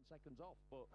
seconds off, but...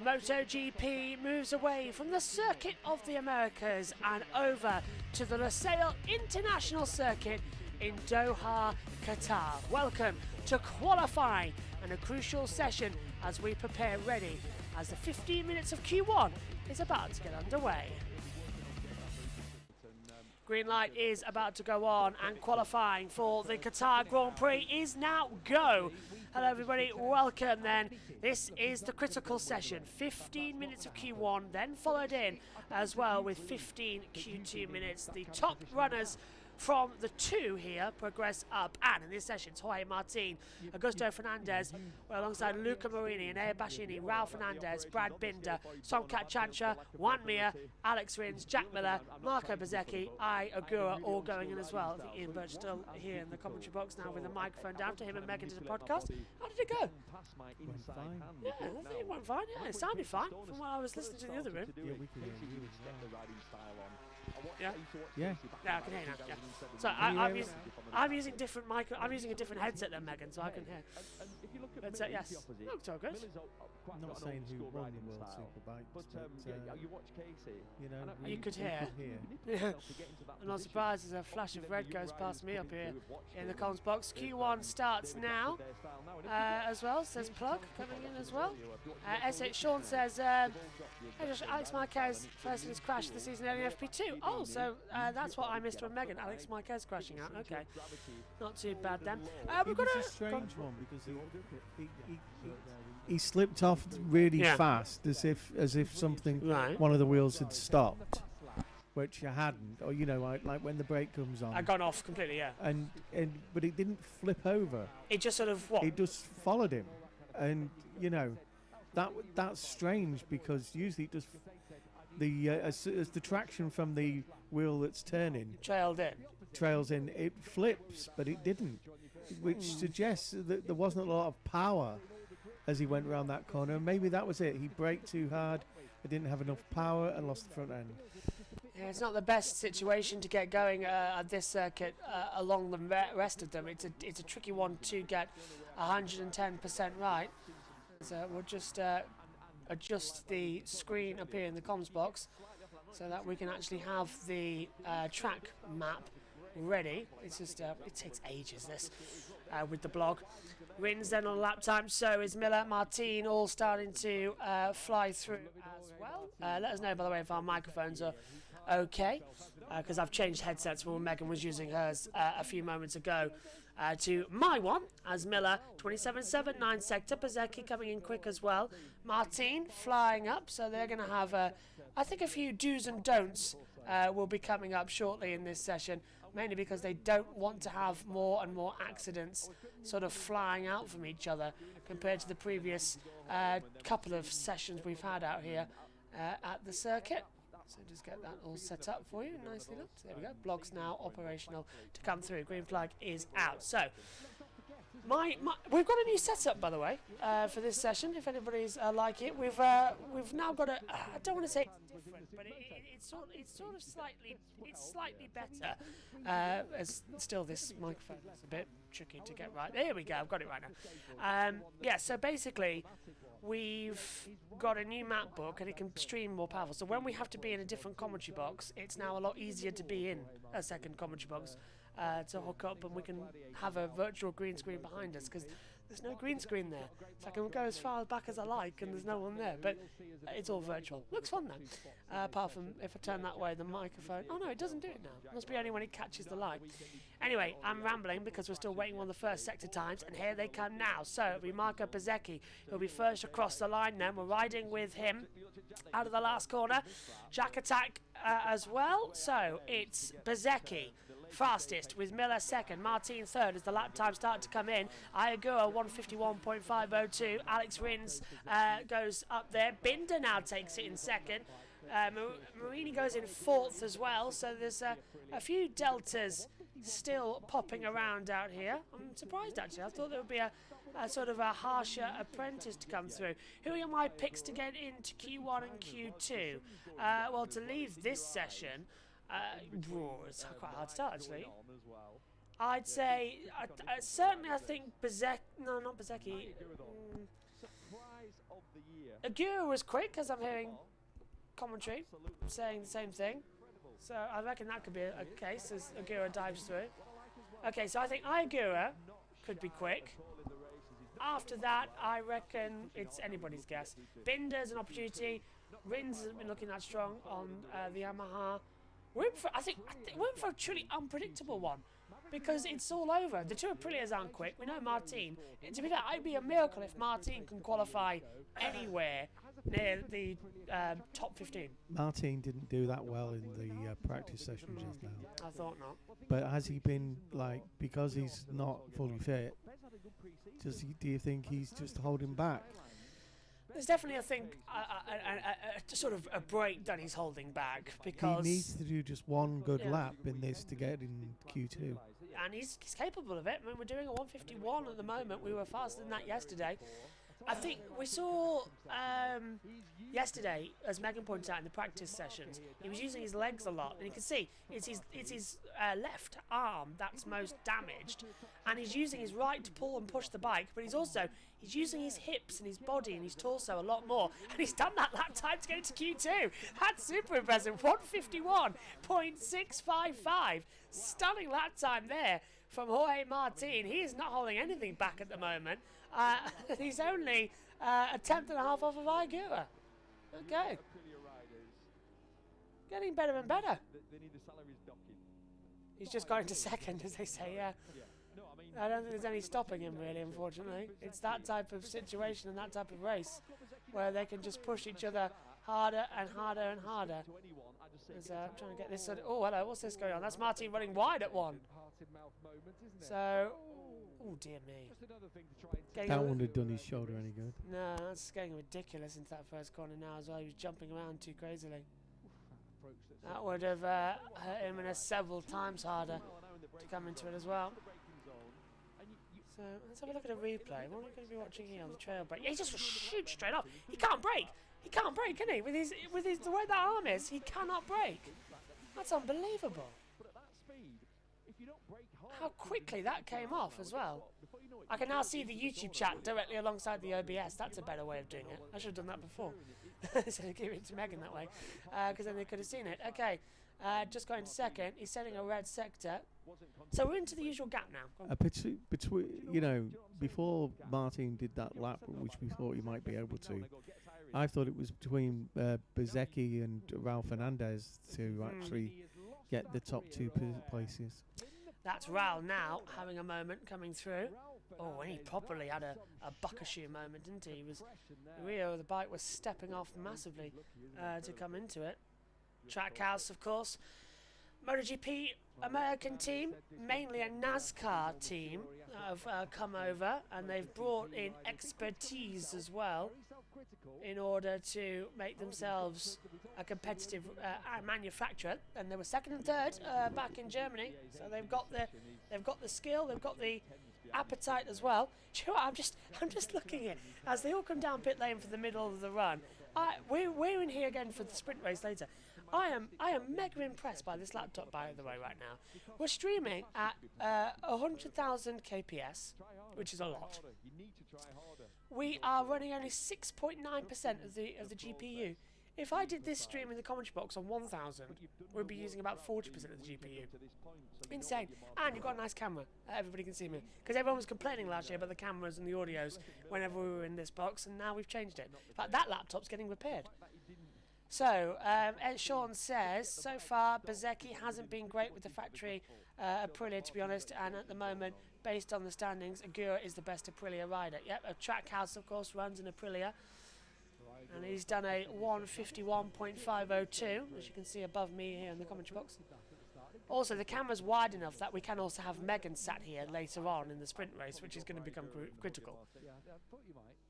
MotoGP moves away from the Circuit of the Americas and over to the Lusail International Circuit in Doha, Qatar. Welcome to qualifying and a crucial session as we prepare ready as the 15 minutes of Q1 is about to get underway. Green light is about to go on and qualifying for the Qatar Grand Prix is now go. Hello everybody, welcome then. This is the critical session. 15 minutes of Q1, then followed in as well with 15 Q2 minutes. The top runners from the two here progress up, and in this session Jorge Martin, Augusto Fernandez, alongside Luca Marini, Enea Bassini, Raul Fernandez, Brad Binder, Somkat Chantra, Juan Mir, Alex Rins, Jack Miller, Marco Bezzecchi, Ogura all going in as well. I think Ian Birch still here in the commentary box now with the microphone down to him and Megan to the podcast. How did it go? Yeah, I think it went fine. Yeah, it sounded fine from what I was listening to in the other room. Yeah, we can hear you. Yeah. Yeah. Yeah, I can hear you now. Yeah. So I'm using different I'm using a different headset than Megan, so I can hear. But yes, looks all good. I'm not saying who won the World Superbikes, but you know, you could hear. Yeah. I'm not surprised as a flash of red goes past me up here in the comms box. Q1 starts now as well, says Plug coming in as well. S8 Sean says, Alex Marquez first in his crash this season in FP2. Oh, so that's what I missed from Megan. Alex Marquez crashing out. Okay, not too bad then. We've got a strange one because he slipped off really fast, as if something, one of the wheels had stopped, which you hadn't, or you know, like when the brake comes on. I gone off completely, yeah. But it didn't flip over. It just sort of what? It just followed him, and you know, that's strange because usually it just as the traction from the wheel that's turning trails in, it flips, but it didn't, which suggests that there wasn't a lot of power as he went around that corner. Maybe that was it. He braked too hard, it didn't have enough power, and lost the front end. Yeah, it's not the best situation to get going at this circuit along the rest of them. It's a tricky one to get 110% right. So we'll just adjust the screen up here in the comms box so that we can actually have the track map ready. It's just it takes ages this with the blog. Rins then on lap time, so is Miller, Martin, all starting to fly through as well. Let us know, by the way, if our microphones are okay, because I've changed headsets when Megan was using hers a few moments ago to my one, as Miller, 27.79 sector, Bezzecchi coming in quick as well. Martin flying up, so they're going to have, I think, a few do's and don'ts will be coming up shortly in this session, mainly because they don't want to have more and more accidents sort of flying out from each other compared to the previous couple of sessions we've had out here at the circuit. So just get that all set up for you, nicely done. So there we go, blog's now operational to come through. Green flag is out. So we've got a new setup, by the way, for this session. If anybody's like it, we've now got a. I don't want to say it's different, but it's sort of slightly better. As still this microphone is a bit tricky to get right. There we go. I've got it right now. Yeah. So basically, we've got a new map book and it can stream more powerful. So when we have to be in a different commentary box, it's now a lot easier to be in a second commentary box to hook up, and we can have a virtual green screen behind us because there's no green screen there. So I can go as far back as I like and there's no one there, but it's all virtual. Looks fun though. Apart from if I turn that way, the microphone. Oh no, it doesn't do it now. It must be only when it catches the light. Anyway, I'm rambling because we're still waiting on the first sector times, and here they come now. So it'll be Marco Bezzecchi. He'll be first across the line then. We're riding with him out of the last corner. Jack Attack as well. So it's Bezzecchi, fastest, with Miller second, Martin third as the lap time started to come in. Ayagura 151.502. Alex Rins goes up there. Binder now takes it in second. Marini goes in fourth as well, so there's a few deltas still popping around out here. I'm surprised actually. I thought there would be a sort of a harsher apprentice to come through. Who are my picks to get into Q1 and Q2? Well, to leave this session, it's quite hard to tell actually. I'd say, certainly I think no, not Bezecchi. Agura was quick, as I'm hearing commentary saying the same thing. So I reckon that could be a case as Agura dives through. Okay, so I think Agura could be quick. After that, I reckon it's anybody's guess. Binder's an opportunity. Rins hasn't been looking that strong on the Yamaha. I think we're in for a truly unpredictable one because it's all over. The two Aprilias aren't quick. We know Martin. To be fair, it'd be a miracle if Martin can qualify anywhere near the top 15. Martin didn't do that well in the practice session just now. I thought not. But has he been, like, because he's not fully fit, do you think he's just holding back? There's definitely, I think, sort of a break that he's holding back because he needs to do just one good lap in this to get in Q2. And he's capable of it. I mean, we're doing a 151 at the moment. We were faster than that yesterday. I think we saw yesterday, as Megan pointed out in the practice sessions, he was using his legs a lot, and you can see it's his left arm that's most damaged, and he's using his right to pull and push the bike, but he's using his hips and his body and his torso a lot more, and he's done that lap time to go to Q2. That's super impressive. 151.655, stunning lap time there from Jorge Martin. He is not holding anything back at the moment. He's only a tenth and a half off of Agura. Okay. Getting better and better. He's just going to second, as they say, yeah. I don't think there's any stopping him, really, unfortunately. It's that type of situation and that type of race where they can just push each other harder and harder and harder. I'm trying to get this sort of, oh, hello, what's this going on? That's Martin running wide at one. So, oh dear me. That wouldn't have done his shoulder any good. No, that's getting ridiculous into that first corner now as well. He was jumping around too crazily. That would have hurt him in several times harder to come into it as well. So let's have a look at a replay. What are we going to be watching here on the trail break? Yeah, he just shoots straight off. He can't brake. He can't brake, can he? With his the way that arm is, he cannot brake. That's unbelievable. How quickly that came off as well. I can now see the YouTube chat directly alongside the OBS. That's a better way of doing it. I should have done that before. So give it to Megan that way, because then they could have seen it. Okay, just going to second. He's setting a red sector. So we're into the usual gap now. Between, you know, before Martin did that lap, which we thought he might be able to, I thought it was between Bezecchi and Raul Fernandez to actually get the top two places. That's Raul now having a moment coming through. Oh, and he properly had a buckashoe moment, didn't he? The bike was stepping off massively to come into it. Trackhouse, of course. MotoGP American team, mainly a NASCAR team, have come over, and they've brought in expertise as well in order to make themselves a competitive manufacturer. And they were second and third back in Germany, so they've got the skill, they've got the appetite as well. Do you know what, I'm just looking at as they all come down pit lane for the middle of the run. We're in here again for the sprint race later. I am mega impressed by this laptop, by the way, right now. We're streaming at 100,000 kps, which is a lot. We are running only 6.9% of the GPU. If I did this stream in the commentary box on 1,000, we'd be using about 40% of the GPU. Insane. And you've got a nice camera. Everybody can see me. Because everyone was complaining last year about the cameras and the audios whenever we were in this box, and now we've changed it. In fact, that laptop's getting repaired. So, Sean says, so far, Bezecchi hasn't been great with the factory Aprilia, to be honest, and at the moment, based on the standings, Agura is the best Aprilia rider. Yep, a Trackhouse, of course, runs an Aprilia, and he's done a 151.502, as you can see above me here in the commentary box. Also, the camera's wide enough that we can also have Megan sat here later on in the sprint race, which is going to become critical.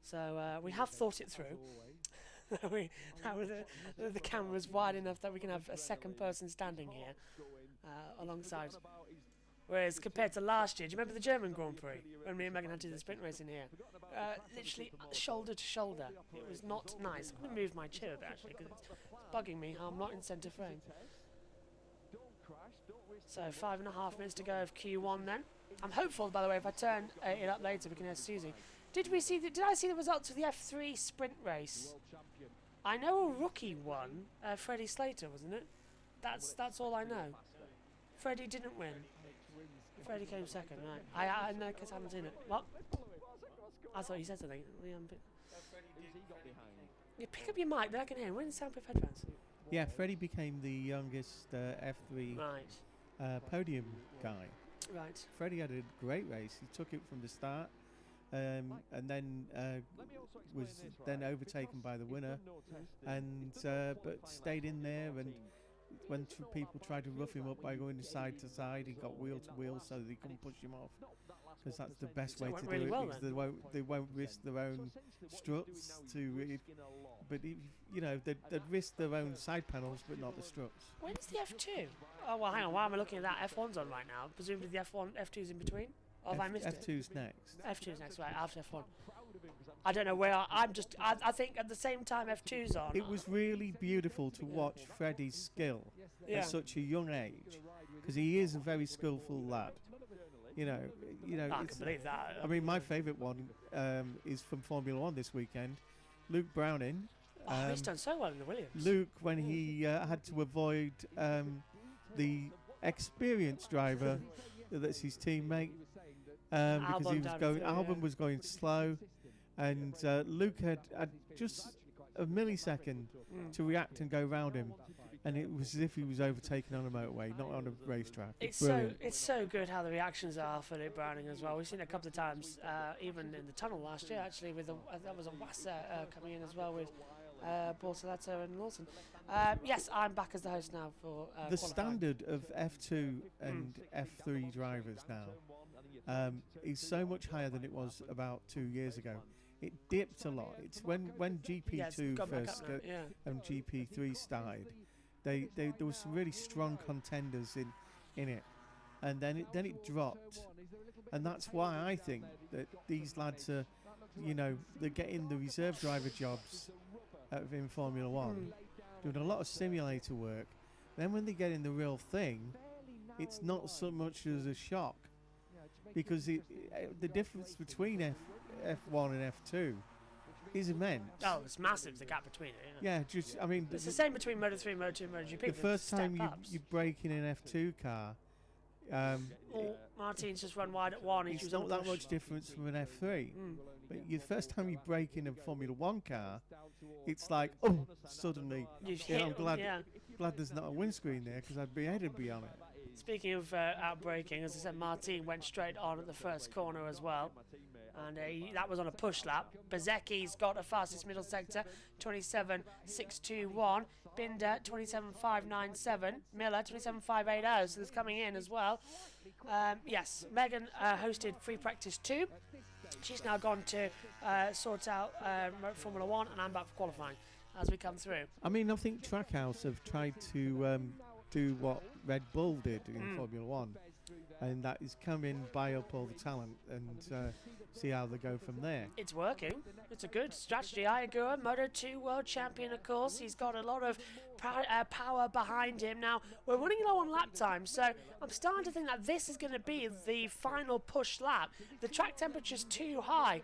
So we have thought it through. The camera's wide enough that we can have a second person standing here alongside. Whereas compared to last year, do you remember the German Grand Prix when me and Megan had to do the sprint race in here? Literally shoulder to shoulder. It was not nice. I'm going to move my chair a bit actually because it's bugging me how I'm not in centre frame. So 5.5 minutes to go of Q1 then. I'm hopeful, by the way, if I turn it up later, we can hear Susie. Did I see the results of the F3 sprint race? I know a rookie won. Freddie Slater, wasn't it? That's all I know. Freddie didn't win. Freddie came second, right? I know because I haven't seen it. What? I thought you said something. You pick up your mic, then I can hear him. We're in soundproof headphones. Yeah, Freddie became the youngest F3 podium guy. Right. Freddie had a great race. He took it from the start, and then was then overtaken by the winner, and but stayed in there. And when people tried to rough him up by going side to side, he got wheel to wheel so that he couldn't push him off. Because that's the best way to do it. Because they won't risk their own struts but you know they'd risk their own side panels, but not the struts. When's the F2? Oh well, hang on. Why am I looking at that? F1's on right now. Presumably the F2's in between. Or have I missed it? F2's next. F2's next, right? After F1. I don't know where. I think at the same time F2's on. It was really beautiful to watch Freddie's skill at such a young age, because he is a very skillful lad. You know. I can believe that. I mean, my favourite one is from Formula 1 this weekend. Luke Browning. He's done so well in the Williams. Luke, when he had to avoid the experienced driver, that's his teammate, because he was going. Albon was going slow, and Luke had just a millisecond to react and go round him. And it was as if he was overtaken on a motorway, not on a racetrack. It's so good how the reactions are for Luke Browning as well. We've seen it a couple of times, even in the tunnel last year, actually, with that was a Wasser coming in as well with Bortoletto and Lawson. Yes, I'm back as the host now for the qualifying. standard of F2 and F3 drivers now is so much higher than it was about 2 years ago. It dipped a lot. It's when GP2 first and GP3 started. There were some really strong contenders in it, and then it dropped, and that's why I think that these lads are, they're getting the reserve driver jobs in Formula 1, doing a lot of simulator work. Then when they get in the real thing, it's not so much as a shock, because the difference between F1 and F2 is immense. Oh, it's massive, the gap between it. Yeah, it's the same between Moto 3, Moto 2, and MotoGP. The first time you break in an F2 car, Martin's just run wide at one. It's not that much difference from an F3. But the first time you break in a Formula 1 car, it's like, suddenly, I'm glad there's not a windscreen there, because I'd be headed be on it. Speaking of outbraking, as I said, Martin went straight on at the first corner as well. And that was on a push lap. Bezecchi's got a fastest middle sector, 27.621. Binder, 27.597. Miller, 27.580. So there's coming in as well. Yes, Megan hosted Free Practice 2. She's now gone to sort out Formula 1, and I'm back for qualifying as we come through. I mean, I think Trackhouse have tried to do what Red Bull did in Formula 1. And that is come in, buy up all the talent, and see how they go from there. It's working. It's a good strategy. Ayagura, Moto2 world champion, of course. He's got a lot of power behind him. Now, we're running low on lap time, so I'm starting to think that this is going to be the final push lap. The track temperature's too high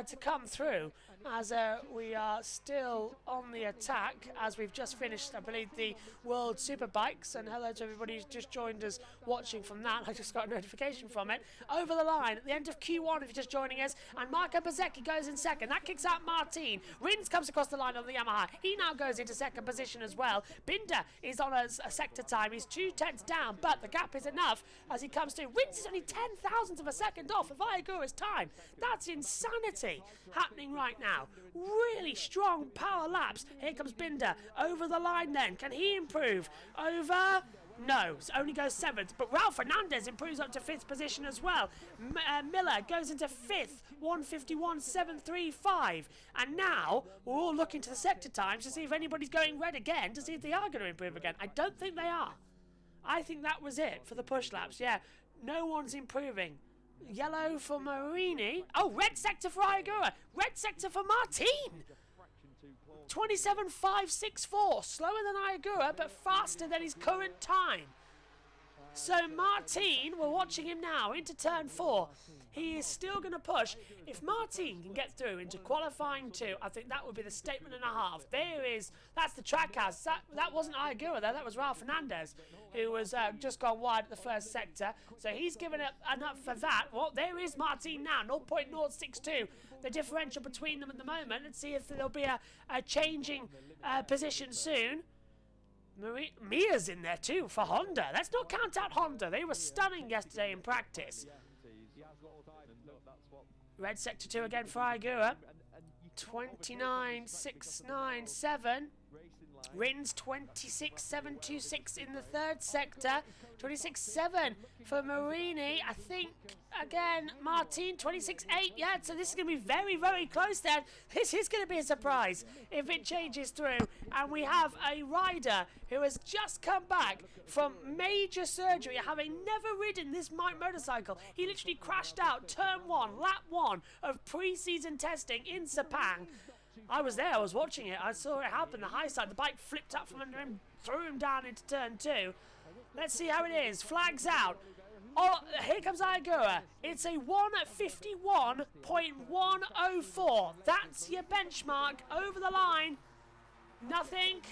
to come through, as we are still on the attack, as we've just finished, I believe, the World Superbikes. And hello to everybody who's just joined us watching from that. I just got a notification from it. Over the line at the end of Q1, if you're just joining us, and Marco Bezecchi goes in second. That kicks out Martin. Rins comes across the line on the Yamaha. He now goes into second position as well. Binder is on a sector time. He's 2/10 down, but the gap is enough as he comes to. Rins is only 10,000ths of a second off of Ayagura's time. That's insanity happening right now. Really strong power laps. Here comes Binder over the line then. Can he improve over No, only goes 7th. But Ralph Fernandez improves up to 5th position as well. Miller goes into 5th, 151.735. And now we're all looking to the sector times to see if anybody's going red again, to see if they are going to improve again. I don't think they are. I think that was it for the push laps. Yeah, no one's improving. Yellow for Marini. Oh, red sector for Iagura. Red sector for Martin. 27.564, slower than Iagura, but faster than his current time. So Martin, we're watching him now into turn 4. He is still going to push. If Martin can get through into qualifying 2, I think that would be the statement and a half. That's the track house. That wasn't Iagura there, that was Ralph Fernandez, who was just gone wide at the first sector. So he's given it enough for that. Well, there is Martin now, 0.062. The differential between them at the moment. Let's see if there'll be a changing position soon. Mia's in there too for Honda. Let's not count out Honda. They were stunning yesterday in practice. Red sector 2 again for Iagura. 29.697. Rins 26.726 in the 3rd sector. 26.7 for Marini. I think, again, Martin, 26.8. Yeah, so this is going to be very, very close then. This is going to be a surprise if it changes through. And we have a rider who has just come back from major surgery, having never ridden this motorcycle. He literally crashed out turn 1, lap 1 of pre-season testing in Sepang. I was there, I was watching it, I saw it happen, the high side, the bike flipped up from under him, threw him down into turn 2. Let's see how it is, flags out. Oh, here comes Iagura. It's a 1:51.104. That's your benchmark over the line. Nothing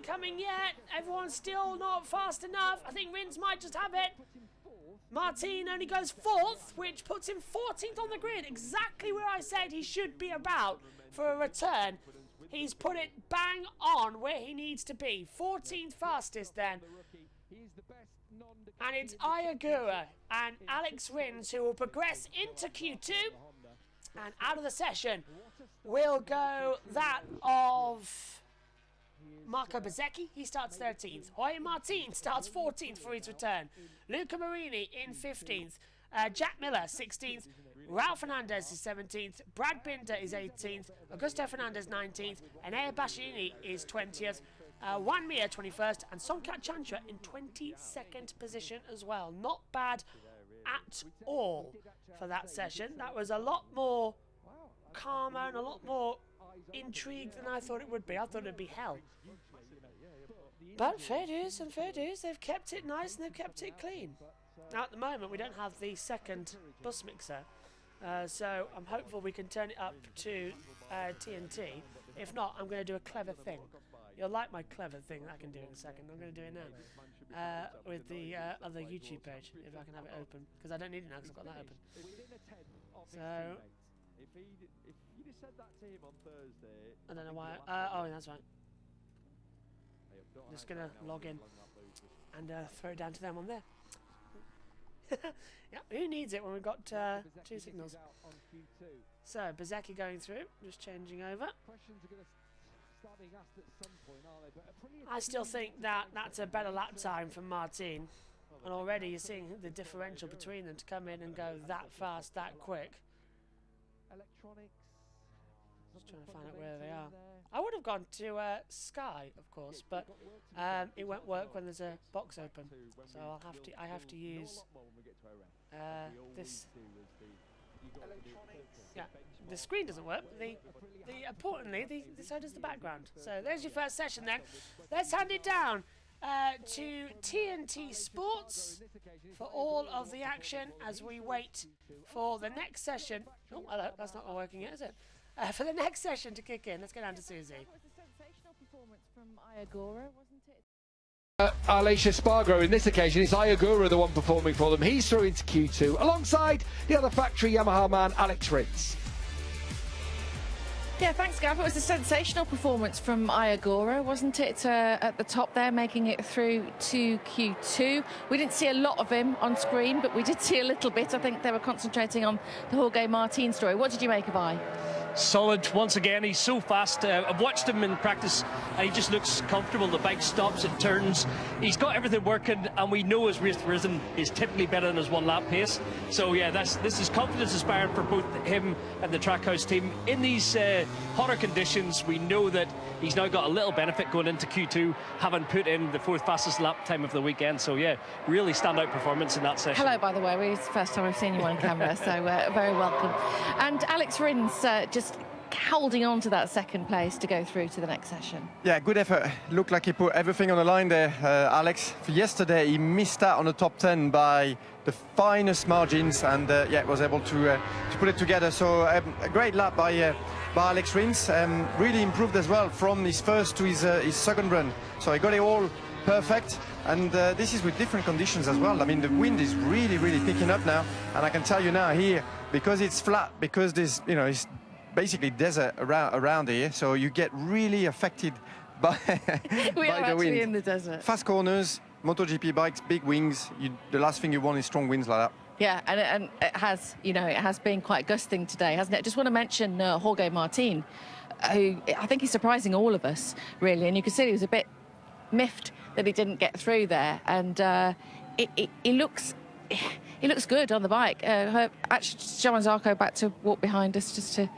coming yet. Everyone's still not fast enough. I think Rins might just have it. Martin only goes 4th, which puts him 14th on the grid, exactly where I said he should be about for a return. He's put it bang on where he needs to be. 14th fastest then. And it's Iagura and Alex Rins who will progress into Q2. And out of the session will go that of Marco Bezzecchi. He starts 13th. Jorge Martin starts 14th for his return. Luca Marini in 15th. Jack Miller 16th. Ralph Fernandez is 17th. Brad Binder is 18th. Augusto Fernandez 19th. Enea Bastianini is 20th. Juan Mir 21st. And Songkat Chantra in 22nd position as well. Not bad at all for that session. That was a lot more calmer and a lot more intrigued than I thought it would be. I thought it would be hell. But fair dues and fair dues. They've kept it nice and they've kept it clean. Now at the moment we don't have the second bus mixer. So I'm hopeful we can turn it up to TNT. If not, I'm going to do a clever thing. You'll like my clever thing that I can do in a second. I'm going to do it now with the other YouTube page, if I can have it open. Because I don't need it now because I've got that open. So I don't know why. Oh, that's right. Just going to log in and throw it down to them on there. Yeah, who needs it when we've got 2 signals? So, Bezzecchi going through, just changing over. I still think that that's a better lap time for Martin. And already you're seeing the differential between them to come in and go that fast, that quick. Just trying to find out where they are. I would have gone to Sky, of course, but it won't work when there's a box open. So I have to use this. Yeah, the screen doesn't work. Importantly, so does the background. So there's your first session then. Let's hand it down to TNT Sports for all of the action as we wait for the next session. Oh, hello, that's not working yet, is it? For the next session to kick in, let's go down to Susie. That was a sensational performance from Iagura, wasn't it? Alicia Spargo, in this occasion, it's Iagura the one performing for them. He's through into Q2 alongside the other factory Yamaha man, Alex Rins. Yeah, thanks, Gav. It was a sensational performance from Iagura, wasn't it? At the top there, making it through to Q2. We didn't see a lot of him on screen, but we did see a little bit. I think they were concentrating on the Jorge Martin story. What did you make of I? solid once again. He's so fast. I've watched him in practice and he just looks comfortable. The bike stops, it turns. He's got everything working, and we know his race rhythm is typically better than his one-lap pace. So yeah, this is confidence inspiring for both him and the Trackhouse team. In these hotter conditions, we know that he's now got a little benefit going into Q2, having put in the 4th fastest lap time of the weekend. So yeah, really standout performance in that session. Hello, by the way. It's the first time I've seen you on camera, so very welcome. And Alex Rins just holding on to that 2nd place to go through to the next session. Yeah, good effort. Looked like he put everything on the line there, Alex. For yesterday, he missed out on the top 10 by the finest margins, and yeah, was able to put it together. So a great lap by Alex Rins. Really improved as well from his first to his 2nd run. So he got it all perfect, and this is with different conditions as well. I mean, the wind is really picking up now, and I can tell you now here, because it's flat, because there's, you know, it's basically desert around here, so you get really affected by, we by are the wind. in the desert. Fast corners, MotoGP bikes, big wings. The last thing you want is strong winds like that. Yeah, and it has, you know, it has been quite gusting today, hasn't it? I just want to mention Jorge Martin, who I think is surprising all of us, really. And you can see he was a bit miffed that he didn't get through there, and he looks good on the bike. Actually, Joan Zarco back to walk behind us just to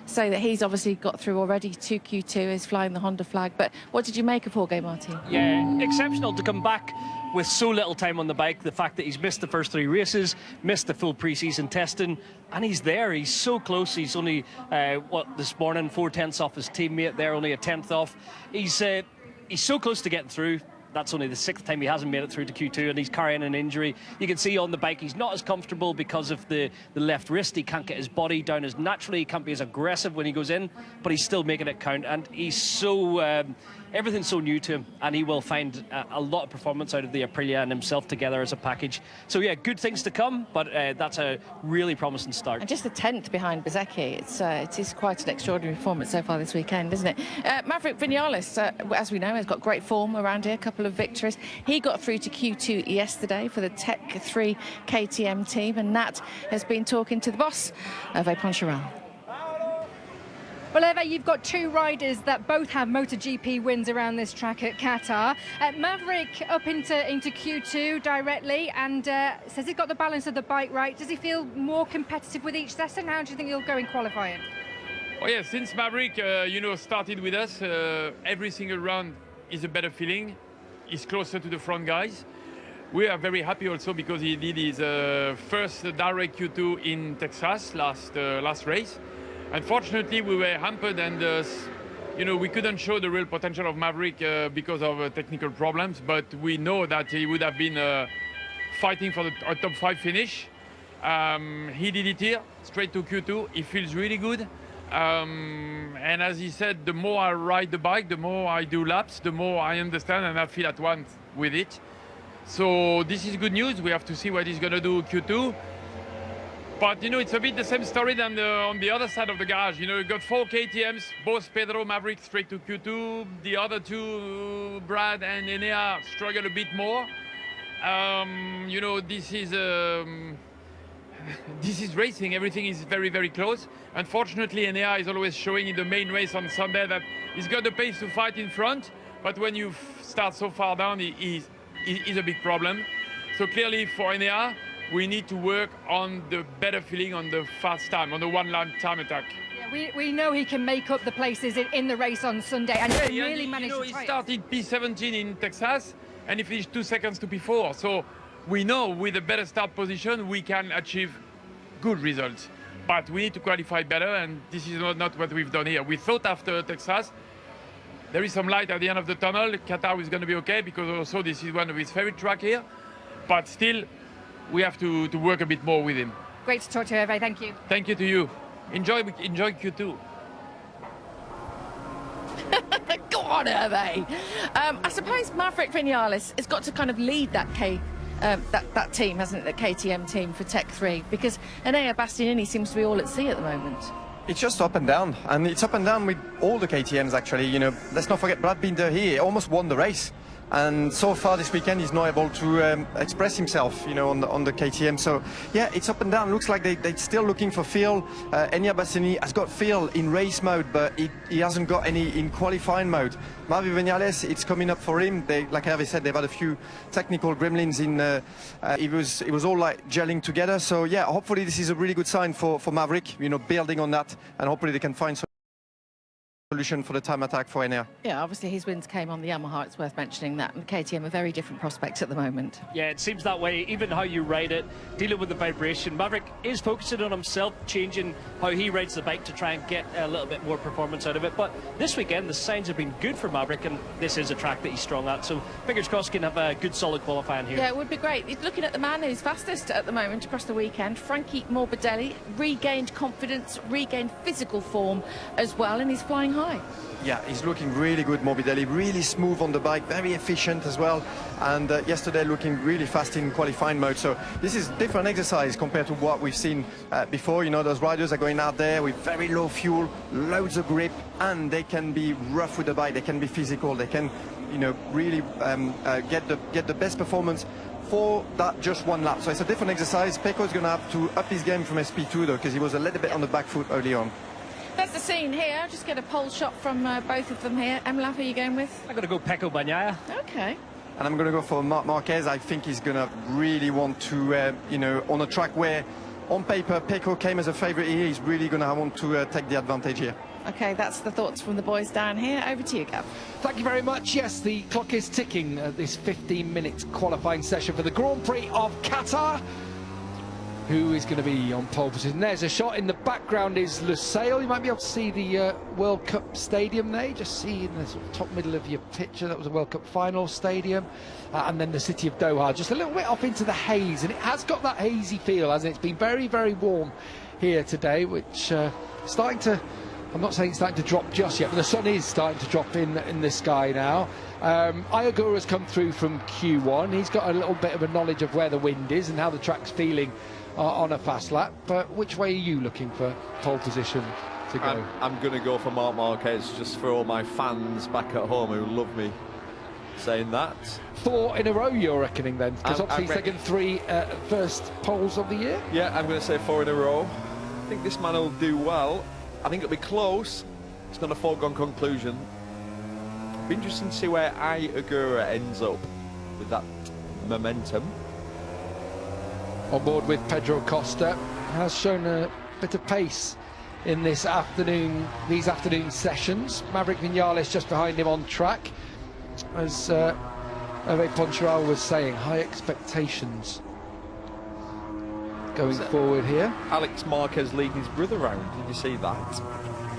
say that he's obviously got through already to Q2, is flying the Honda flag. But what did you make of Jorge Martin? Yeah, exceptional to come back with so little time on the bike. The fact that he's missed the first 3 races, missed the full pre-season testing, and he's there. He's so close. He's only, this morning, 4/10 off his teammate there, only a 10th off. He's so close to getting through. That's only the 6th time he hasn't made it through to Q2, and he's carrying an injury. You can see on the bike he's not as comfortable because of the left wrist. He can't get his body down as naturally. He can't be as aggressive when he goes in, but he's still making it count. And he's so... everything's so new to him, and he will find a lot of performance out of the Aprilia and himself together as a package. So yeah, good things to come, but that's a really promising start. And just the 10th behind Bezzecchi. It is quite an extraordinary performance so far this weekend, isn't it? Maverick Vinales, as we know, has got great form around here, a couple of victories. He got through to Q2 yesterday for the Tech 3 KTM team, and Nat has been talking to the boss, Hervé Poncharal. Well, Hervé, you've got 2 riders that both have MotoGP wins around this track at Qatar. Maverick up into Q2 directly, and says he's got the balance of the bike right. Does he feel more competitive with each session? How do you think he'll go in qualifying? Oh yeah, since Maverick, started with us, every single round is a better feeling. He's closer to the front guys. We are very happy also because he did his first direct Q2 in Texas last race. Unfortunately, we were hampered, and we couldn't show the real potential of Maverick because of technical problems. But we know that he would have been fighting for a top 5 finish. He did it here, straight to Q2. He feels really good. And as he said, the more I ride the bike, the more I do laps, the more I understand and I feel at one with it. So this is good news. We have to see what he's going to do Q2. But, it's a bit the same story than on the other side of the garage. You got 4 KTMs, both Pedro, Maverick straight to Q2. The other 2, Brad and Enea, struggle a bit more. This is racing. Everything is very close. Unfortunately, Enea is always showing in the main race on Sunday that he's got the pace to fight in front. But when you start so far down, he is a big problem. So clearly for Enea, we need to work on the better feeling on the fast time, on the one-lap time attack. Yeah, we know he can make up the places in the race on Sunday, and he really managed to he started P17 in Texas, and he finished 2 seconds to P4. So we know with a better start position, we can achieve good results. But we need to qualify better, and this is not what we've done here. We thought after Texas, there is some light at the end of the tunnel. Qatar is going to be okay, because also this is one of his favorite tracks here. But still, we have to work a bit more with him. Great to talk to you, Hervé. Thank you. Thank you to you. Enjoy Q2. Go on, Hervé. I suppose Maverick Vinales has got to kind of lead that that team, hasn't it, the KTM team for Tech 3, because Enea Bastianini seems to be all at sea at the moment. It's just up and down, and it's up and down with all the KTMs actually. Let's not forget Brad Binder here almost won the race. and so far this weekend he's not able to express himself, you know, on the KTM. So yeah, it's up and down. Looks like they're still looking for Phil. Enya Bassini has got Phil in race mode, but he hasn't got any in qualifying mode. Maverick Vinales, it's coming up for him. Like Hervé said, they've had a few technical gremlins in. It was all like gelling together. So yeah, hopefully this is a really good sign for Maverick, you know, building on that, and hopefully they can find some solution for the time attack for Enya. Yeah, obviously his wins came on the Yamaha. It's worth mentioning that. And KTM are very different prospects at the moment. Yeah, it seems that way. Even how you ride it, dealing with the vibration. Maverick is focusing on himself, changing how he rides the bike to try and get a little bit more performance out of it. But this weekend, the signs have been good for Maverick, and this is a track that he's strong at. So fingers crossed he can have a good, solid qualifying here. Yeah, it would be great. He's looking at the man who's fastest at the moment across the weekend, Frankie Morbidelli, regained confidence, regained physical form as well, and he's flying high. Yeah, he's looking really good, Morbidelli, really smooth on the bike, very efficient as well, and yesterday looking really fast in qualifying mode. So this is different exercise compared to what we've seen before. You know, those riders are going out there with very low fuel, loads of grip, and they can be rough with the bike, they can be physical, they can, you know, really get the best performance for that just one lap. So it's a different exercise. Pecco is going to have to up his game from SP2 though, because he was a little bit on the back foot early on. That's the scene here. I'll just get a pole shot from both of them here. Emlaf, who are you going with? I'm going to go Pecco Bagnaia. Okay. And I'm going to go for Marc Marquez. I think he's going to really want to, you know, on a track where on paper Pecco came as a favourite here, he's really going to want to take the advantage here. Okay, that's the thoughts from the boys down here. Over to you, Gav. Thank you very much. Yes, the clock is ticking this 15-minute qualifying session for the Grand Prix of Qatar. Who is going to be on pole position? There's a shot in the background is Lusail. You might be able to see the World Cup stadium there. Just see in the sort of top middle of your picture, that was a World Cup final stadium. And then the city of Doha, just a little bit off into the haze. And it has got that hazy feel, hasn't it? It's been very, very warm here today, which starting to, I'm not saying it's starting to drop just yet, but the sun is starting to drop in the sky now. Ayagura's come through from Q1. He's got a little bit of a knowledge of where the wind is and how the track's feeling on a fast lap. But which way are you looking for pole position to go? I'm going to go for Marc Marquez, just for all my fans back at home who love me saying that. 4 in a row, you're reckoning then? Because obviously he's taken 3 first poles of the year. Yeah, I'm going to say 4 in a row. I think this man will do well. I think it'll be close. It's not a foregone conclusion. It'll be interesting to see where Ayagura ends up with that momentum. On board with Pedro Costa, has shown a bit of pace in this afternoon, these afternoon sessions. Maverick Vinales just behind him on track. As Hervé Poncharal was saying, high expectations going forward here. Alex Marquez leading his brother round. Did you see that?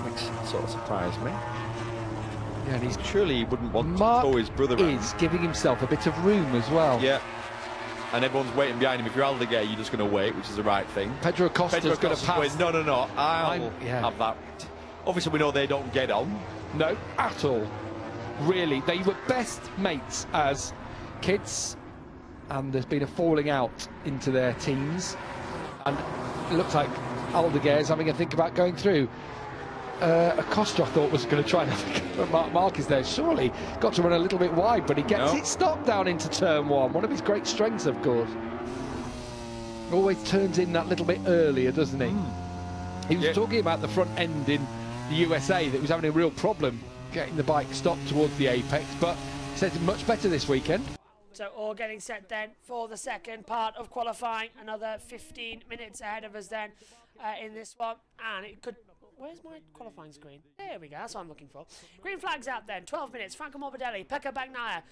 Which sort of surprised me. Yeah, and he's surely he wouldn't want Mark to throw his brother round. Is giving himself a bit of room as well. Yeah. And everyone's waiting behind him. If you're Aldeguer, you're just going to wait, which is the right thing. Pedro Costa's going to pass. Wait, no, I'll have that. Obviously, we know they don't get on. No, at all. Really, they were best mates as kids, and there's been a falling out into their teens. And it looks like Aldeguer is having a think about going through. Acosta, I thought, was going to try and have a Marc Marquez there. Surely got to run a little bit wide, but he gets it stopped down into turn 1. One of his great strengths, of course. Always turns in that little bit earlier, doesn't he? He was talking about the front end in the USA that was having a real problem getting the bike stopped towards the apex, but he said it's much better this weekend. So all getting set then for the second part of qualifying. Another 15 minutes ahead of us then in this one, and it could... Where's my qualifying screen? There we go, that's what I'm looking for. Green flags out then, 12 minutes. Franco Morbidelli, Pecco Bagnaia,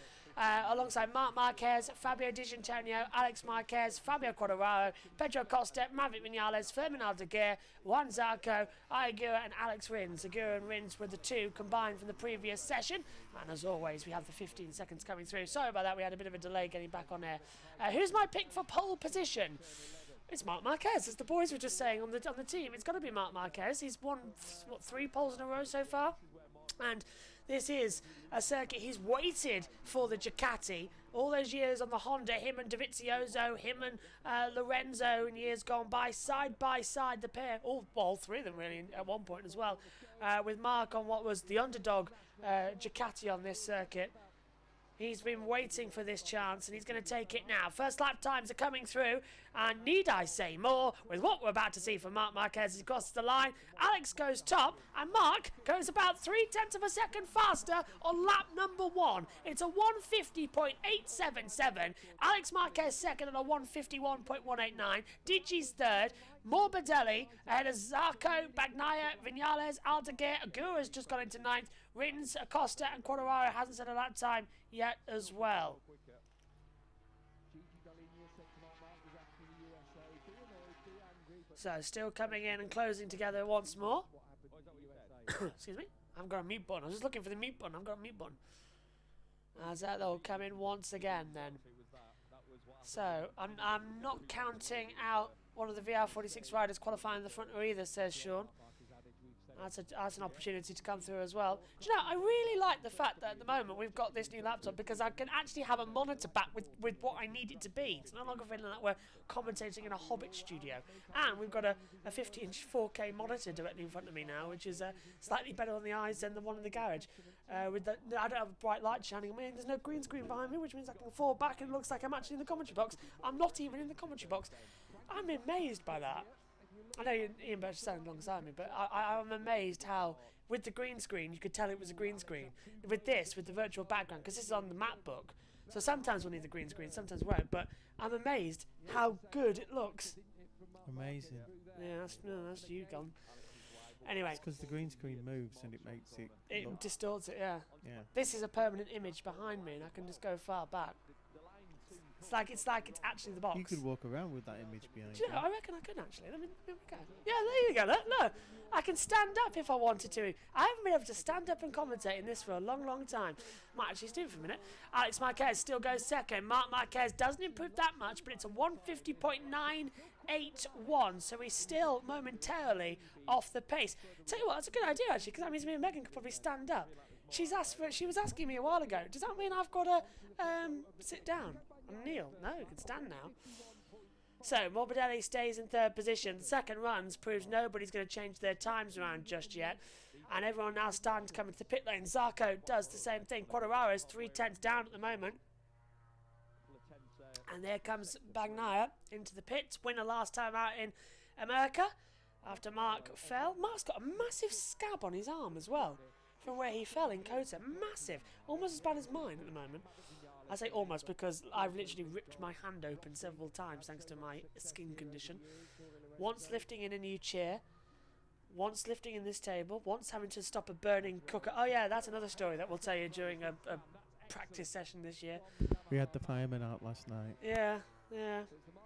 alongside Marc Marquez, Fabio Di Gianantonio, Alex Marquez, Fabio Quartararo, Pedro Costa, Maverick Vinales, Fermin Aldeguer, Juan Zarco, Ayagura and Alex Rins. Agura and Rins were the 2 combined from the previous session. And as always, we have the 15 seconds coming through. Sorry about that, we had a bit of a delay getting back on air. Who's my pick for pole position? It's Marc Marquez, as the boys were just saying on the team. It's got to be Marc Marquez. He's won, what, 3 poles in a row so far? And this is a circuit he's waited for the Ducati. All those years on the Honda, him and Dovizioso, him and Lorenzo in years gone by side, the pair. All 3 of them really at one point as well. With Marc on what was the underdog Ducati on this circuit. He's been waiting for this chance, and he's going to take it now. First lap times are coming through, and need I say more with what we're about to see from Marc Marquez as he crosses the line. Alex goes top, and Marc goes about 0.3 of a second faster on lap number 1. It's a 150.877. Alex Marquez second at a 151.189. Digi's third. Morbidelli ahead of Zarco, Bagnaia, Vinales, Aldeguer. Agura's just got into 9th. Rins, Acosta, and Quartararo hasn't set a lap time yet as well. So still coming in and closing together once more. Excuse me. I've got a mute button. I was just looking for the mute button. I've got a mute button. As that they'll come in once again then. So I'm not counting out one of the VR46 riders qualifying in the front row either, says Sean. That's an opportunity to come through as well. Do you know, I really like the fact that at the moment we've got this new laptop because I can actually have a monitor back with what I need it to be. It's no longer feeling like we're commentating in a Hobbit studio. And we've got a 50-inch 4K monitor directly in front of me now, which is slightly better on the eyes than the one in the garage. I don't have a bright light shining on me, and there's no green screen behind me, which means I can fall back and it looks like I'm actually in the commentary box. I'm not even in the commentary box. I'm amazed by that. I know Ian Birch is standing alongside me, but I'm amazed how, with the green screen, you could tell it was a green screen. With this, with the virtual background, because this is on the map book, so sometimes we'll need the green screen, sometimes we won't, but I'm amazed how good it looks. Amazing. Yeah, that's you gone. Anyway. It's because the green screen moves and it makes it... It distorts it, yeah. Yeah. This is a permanent image behind me, and I can just go far back. It's like it's actually the box. You could walk around with that image behind you. Do you know, I reckon I could actually. Let me go. Yeah, there you go. Look, I can stand up if I wanted to. I haven't been able to stand up and commentate in this for a long, long time. Might actually do it for a minute. Alex Marquez still goes second. Marc Marquez doesn't improve that much, but it's a 150.981, so he's still momentarily off the pace. Tell you what, that's a good idea actually, because that means me and Megan could probably stand up. She was asking me a while ago, does that mean I've got to sit down and kneel? No, you can stand now. So, Morbidelli stays in third position. The second runs proves nobody's going to change their times around just yet. And everyone now starting to come into the pit lane. Zarco does the same thing. Quartararo's 0.3 down at the moment. And there comes Bagnaia into the pits. Winner last time out in America after Marc fell. Marc's got a massive scab on his arm as well, from where he fell in Kota. Massive. Almost as bad as mine at the moment. I say almost because I've literally ripped my hand open several times thanks to my skin condition. Once lifting in a new chair, once lifting in this table, once having to stop a burning cooker. Oh yeah, that's another story that we'll tell you during a practice session this year. We had the fireman out last night. Yeah.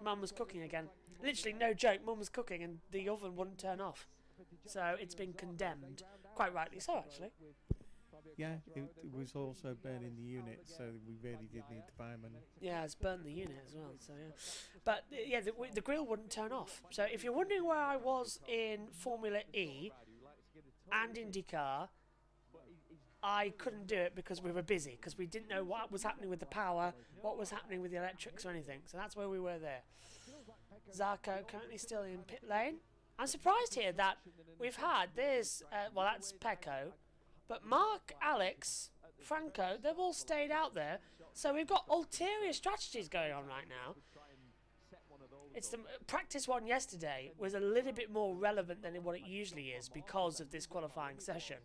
Mum was cooking again. Literally, no joke, Mum was cooking and the oven wouldn't turn off. So it's been condemned. Quite rightly so, actually. Yeah, it was also burning the unit, so we really did need the fireman. Yeah, it's burned the unit as well, so yeah. But yeah, the grill wouldn't turn off. So if you're wondering where I was in Formula E and IndyCar, I couldn't do it because we were busy, because we didn't know what was happening with the power, what was happening with the electrics or anything. So that's where we were there. Zarco currently still in pit lane. I'm surprised here that we've had, well, that's Pecco, but Marc, Alex, Franco, they've all stayed out there. So we've got ulterior strategies going on right now. It's the practice one yesterday was a little bit more relevant than what it usually is because of this qualifying session.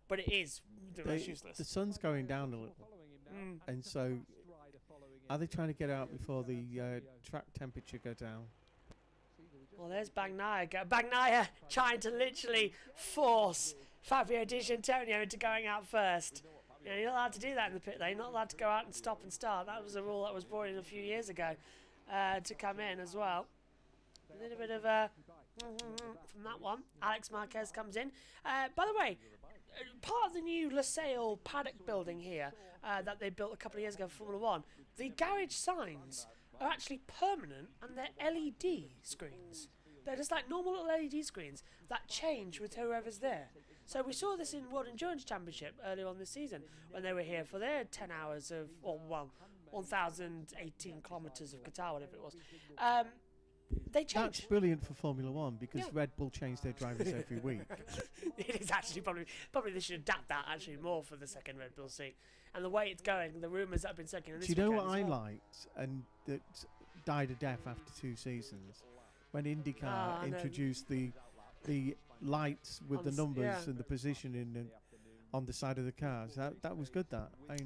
But it is useless. The sun's going down a little. And so, are they trying to get out before the track temperature go down? Well, there's Bagnaia. Bagnaia trying to literally force Fabio Di Giannantonio into going out first. You know, you're not allowed to do that in the pit lane. You're not allowed to go out and stop and start. That was a rule that was brought in a few years ago to come in as well. A little bit of from that one. Alex Marquez comes in. By the way, part of the new Losail paddock building here that they built a couple of years ago for Formula 1, the garage signs are actually permanent and they're LED screens. They're just like normal little LED screens that change with whoever's there. So we saw this in World Endurance Championship earlier on this season when they were here for their 10 hours of, or well, 1,018 kilometres of Qatar, whatever it was. They changed. That's brilliant for Formula 1 because Red Bull change their drivers every week. It is actually probably they should adapt that actually more for the second Red Bull seat. and the way it's going, the rumours that have been circulating. Do you know what I liked, and that died a death after 2 seasons, when IndyCar introduced the lights with the numbers and the positioning on the side of the cars. That was good.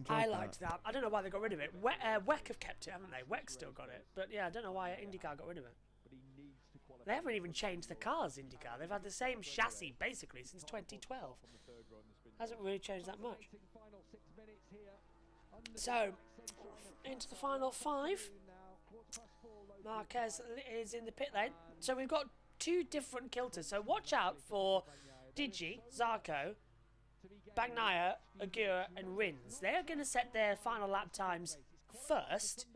I liked that. I don't know why they got rid of it. WEC have kept it, haven't they? WEC still got it, but yeah, I don't know why IndyCar got rid of it. They haven't even changed the cars, IndyCar. They've had the same chassis basically since 2012. Hasn't really changed that much. So, into the final 5. Marquez is in the pit lane. So we've got 2 different kilters. So watch out for Digi, Zarco, Bagnaia, Agura and Rins. They're going to set their final lap times first,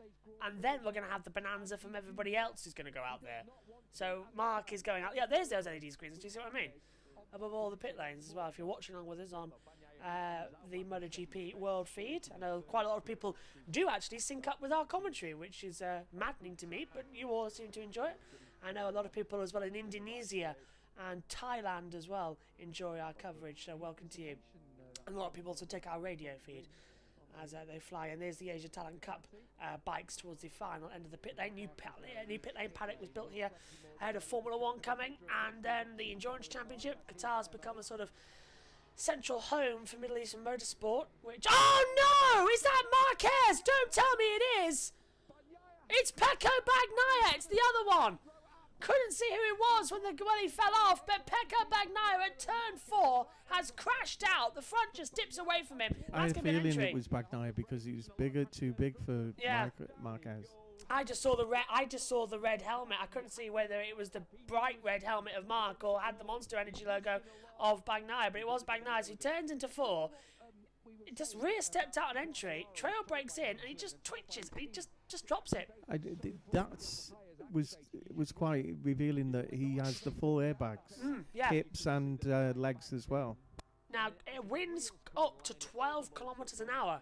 and then we're going to have the bonanza from everybody else who's going to go out there. So Mark is going out. Yeah, there's those LED screens. Do you see what I mean? Above all the pit lanes as well. If you're watching along with us on the MotoGP world feed, I know quite a lot of people do actually sync up with our commentary, which is maddening to me, but you all seem to enjoy it. I know a lot of people as well in Indonesia and Thailand as well enjoy our coverage, so welcome to you. And a lot of people also take our radio feed as they fly. And there's the Asia Talent Cup bikes towards the final end of the pit lane. New pit lane paddock was built here ahead of Formula 1 coming, and then the Endurance Championship. Qatar's become a sort of central home for Middle Eastern motorsport, which... Oh no! Is that Marquez? Don't tell me it is! It's Pecco Bagnaia! It's the other one! Couldn't see who it was when he fell off, but Pecco Bagnaia at turn 4 has crashed out. The front just dips away from him. I had a feeling it was Bagnaia because he was too big for Marquez. I just saw the red helmet. I couldn't see whether it was the bright red helmet of Mark or had the Monster Energy logo of Bagnaia, but it was Bagnaia. So he turns into 4. He just rear stepped out on entry, trail breaks in, and he just twitches, and he just drops it. That was quite revealing that he has the full airbags, hips and legs as well. Now, it winds up to 12 kilometres an hour,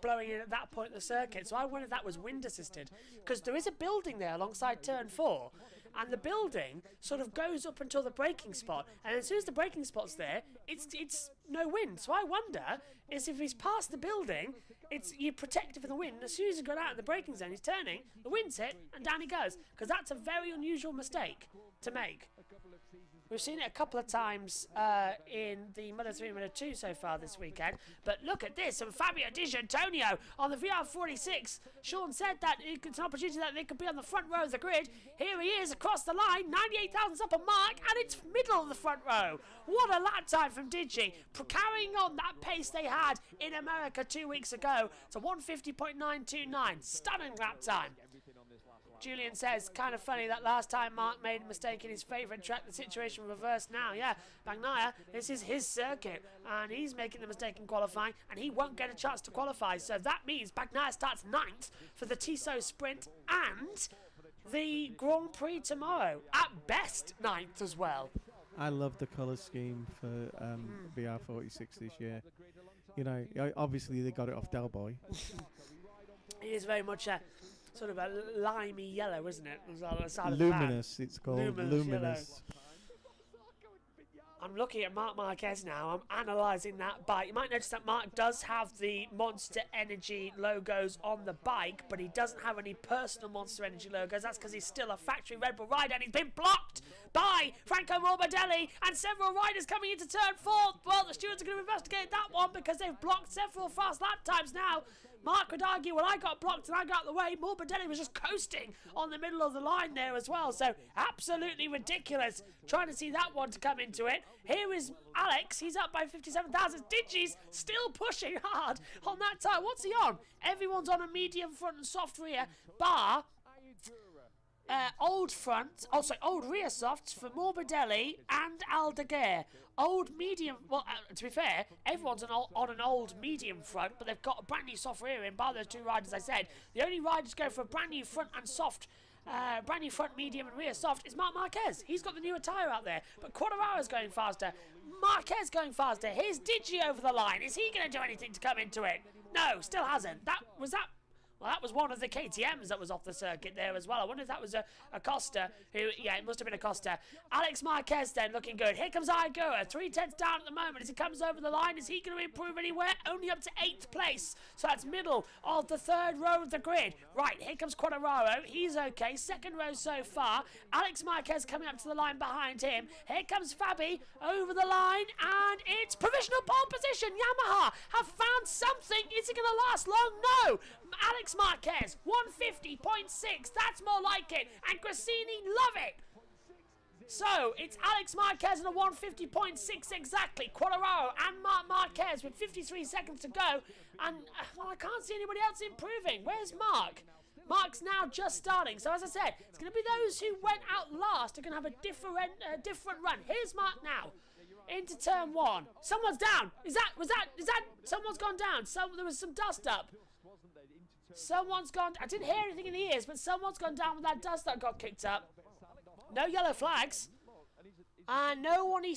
blowing in at that point of the circuit. So I wonder if that was wind assisted, because there is a building there alongside turn 4, and the building sort of goes up until the braking spot, and as soon as the braking spot's there, it's no wind. So I wonder is if he's past the building, you're protected from the wind. As soon as he's got out of the braking zone, he's turning, the wind's hit, and down he goes, because that's a very unusual mistake to make. We've seen it a couple of times in the Moto3 and Moto2 so far this weekend. But look at this, and Fabio Di Giannantonio on the VR46. Sean said that it's an opportunity that they could be on the front row of the grid. Here he is across the line, 98,000's up a mark, and it's middle of the front row. What a lap time from Digi, carrying on that pace they had in America 2 weeks ago to 150.929. Stunning lap time. Julian says, kind of funny that last time Mark made a mistake in his favourite track, the situation reversed now. Yeah, Bagnaia, this is his circuit, and he's making the mistake in qualifying, and he won't get a chance to qualify. So that means Bagnaia starts 9th for the Tissot Sprint and the Grand Prix tomorrow. At best, 9th as well. I love the colour scheme for VR46 this year. You know, obviously they got it off Del Boy. It is very much a sort of a limey yellow, isn't it? Luminous, it's called. Luminous. I'm looking at Marc Marquez now. I'm analysing that bike. You might notice that Mark does have the Monster Energy logos on the bike, but he doesn't have any personal Monster Energy logos. That's because he's still a factory Red Bull rider, and he's been blocked by Franco Morbidelli and several riders coming into turn 4. Well, the stewards are going to investigate that one because they've blocked several fast lap times now. Mark would argue, well, I got blocked and I got out of the way. Morbidelli was just coasting on the middle of the line there as well. So absolutely ridiculous. Trying to see that one to come into it. Here is Alex. He's up by 57,000. Digi's still pushing hard on that tire. What's he on? Everyone's on a medium front and soft rear, bar old rear softs for Morbidelli and Aldeguer. Old medium, well, to be fair, everyone's on an old medium front, but they've got a brand new soft rear in, bar those 2 riders I said. The only riders go for a brand new front and soft, brand new front, medium and rear soft is Marc Marquez. He's got the newer tyre out there, but Quartararo's going faster. Marquez going faster. Here's Digi over the line. Is he going to do anything to come into it? No, still hasn't. Well, that was one of the KTMs that was off the circuit there as well. I wonder if that was a Costa who, yeah, it must have been a Costa. Alex Marquez then looking good. Here comes Igora, 3/10 down at the moment as he comes over the line. Is he going to improve anywhere? Only up to 8th place. So that's middle of the 3rd row of the grid. Right, here comes Quartararo. He's okay. 2nd row so far. Alex Marquez coming up to the line behind him. Here comes Fabi over the line, and it's provisional pole position. Yamaha have found something. Is it going to last long? No. Alex Marquez, 150.6. That's more like it. And Grassini love it. So, it's Alex Marquez and a 150.6 exactly. Quartararo and Marc Marquez with 53 seconds to go. And, well, I can't see anybody else improving. Where's Marc? Marc's now just starting. So, as I said, it's going to be those who went out last are going to have a different run. Here's Marc now. Into turn 1. Someone's down. Is that, someone's gone down. There was some dust up. Someone's gone, I didn't hear anything in the ears, but someone's gone down with that dust that got kicked up. No yellow flags. And nobody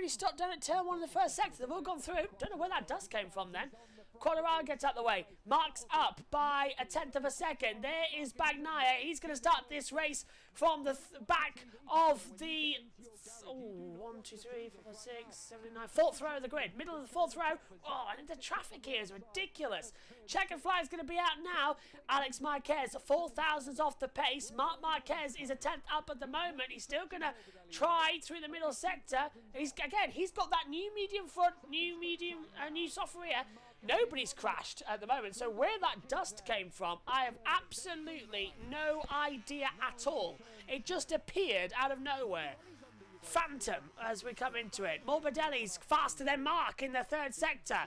stopped down at turn 1 in the first sector. They've all gone through. Don't know where that dust came from then. Quartararo gets out the way. Marc's up by 1/10 of a second. There is Bagnaia. He's going to start this race from the back of the 1, 2, 3, 4, 5, 6, 7, 9, 4th row of the grid. Middle of the 4th row. Oh, and the traffic here is ridiculous. Checkered flag is going to be out now. Alex Marquez, 4,000s off the pace. Marc Marquez is a 10th up at the moment. He's still going to try through the middle sector. He's got that new medium front, new soft rear. Nobody's crashed at the moment, so where that dust came from, I have absolutely no idea at all. It just appeared out of nowhere. Phantom as we come into it. Morbidelli's faster than Marc in the 3rd sector.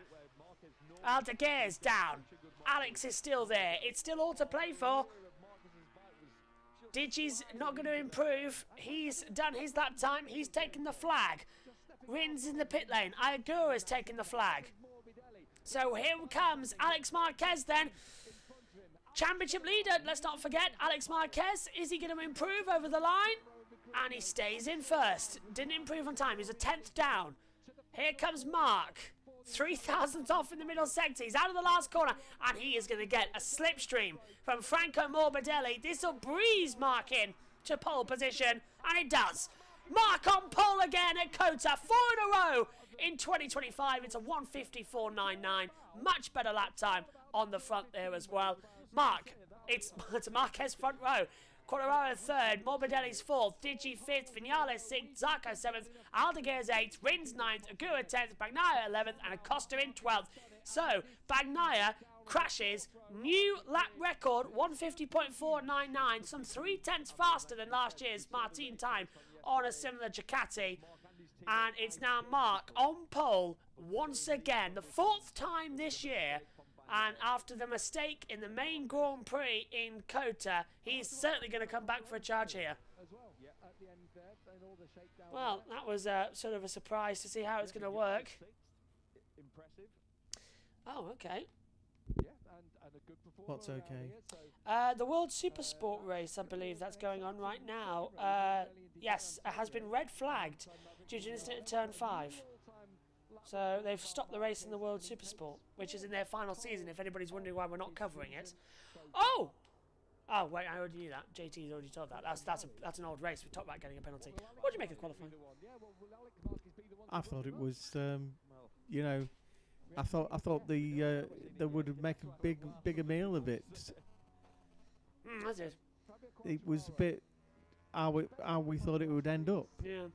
Aldeguer's down. Alex is still there. It's still all to play for. Digi's not going to improve. He's done his lap time. He's taken the flag. Rins in the pit lane. Igura's taken the flag. So here comes Alex Marquez then. Championship leader, let's not forget, Alex Marquez. Is he going to improve over the line? And he stays in first. Didn't improve on time. He's a 10th down. Here comes Marc. 3,000 off in the middle sector. He's out of the last corner. And he is going to get a slipstream from Franco Morbidelli. This will breeze Marc in to pole position. And it does. Marc on pole again at COTA. 4 in a row in 2025. It's a 154.99. Much better lap time on the front there as well. Marc, it's a Marquez front row. Quartararo 3rd, Morbidelli's 4th, Digi 5th, Vinales 6th, Zarco 7th, Aldeguer's 8th, Rins 9th, Agura 10th, Bagnaia 11th, and Acosta in 12th. So, Bagnaia crashes, new lap record, 150.499, some 3/10 faster than last year's Martin time on a similar Ducati. And it's now Marc on pole once again, the 4th time this year. And after the mistake in the main Grand Prix in COTA, he's certainly going to come back for a charge here. Well, that was sort of a surprise to see how it's going to work. Oh, okay. What's okay? The World Supersport race, I believe that's going on right now. Yes, it has been red flagged due to an incident at turn 5. So they've stopped the race in the World Supersport, which is in their final season, if anybody's wondering why we're not covering it. Oh! Oh, wait, I already knew that. JT's already told that. That's an old race. We talked about getting a penalty. What do you make of qualifying? I thought it was, you know, I thought they would make a bigger meal of it. That's it. It was a bit how we thought it would end up. Yeah.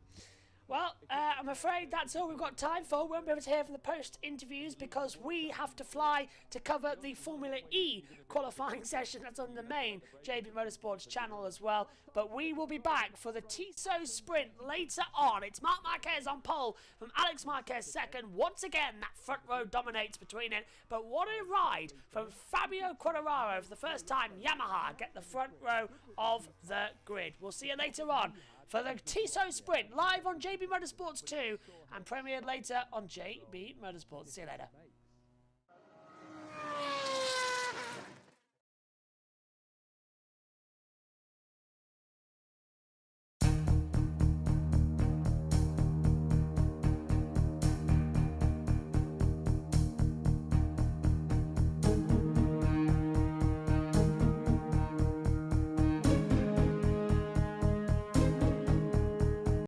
Well, I'm afraid that's all we've got time for. We won't be able to hear from the post-interviews because we have to fly to cover the Formula E qualifying session. That's on the main JB Motorsports channel as well. But we will be back for the Tissot Sprint later on. It's Marc Marquez on pole from Alex Marquez 2nd. Once again, that front row dominates between it. But what a ride from Fabio Quartararo for the first time. Yamaha get the front row of the grid. We'll see you later on for the Tissot Sprint, live on JB Motorsports 2 and premiered later on JB Motorsports. See you later.